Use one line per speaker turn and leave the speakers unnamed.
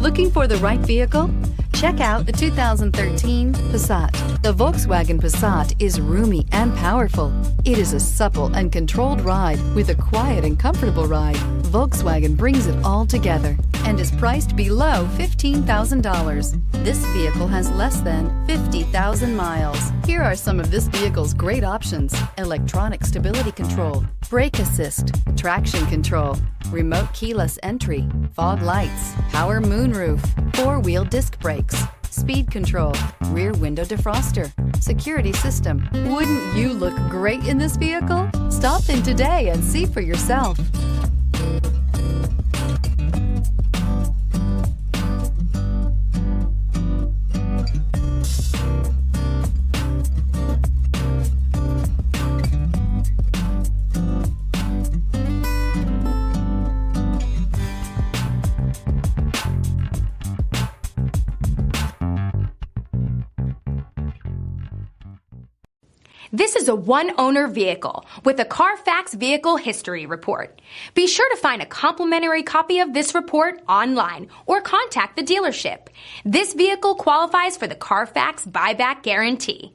Looking for the right vehicle? Check out the 2013 Passat. The Volkswagen Passat is roomy and powerful. It is a supple and controlled ride with a quiet and comfortable ride. Volkswagen brings it all together and is priced below $15,000. This vehicle has less than 50,000 miles. Here are some of this vehicle's great options: electronic stability control, brake assist, traction control, remote keyless entry, fog lights, power moonroof, four-wheel disc brakes, speed control, rear window defroster, security system. Wouldn't you look great in this vehicle? Stop in today and see for yourself.
This is a one-owner vehicle with a Carfax Vehicle History Report. Be sure to find a complimentary copy of this report online or contact the dealership. This vehicle qualifies for the Carfax Buyback Guarantee.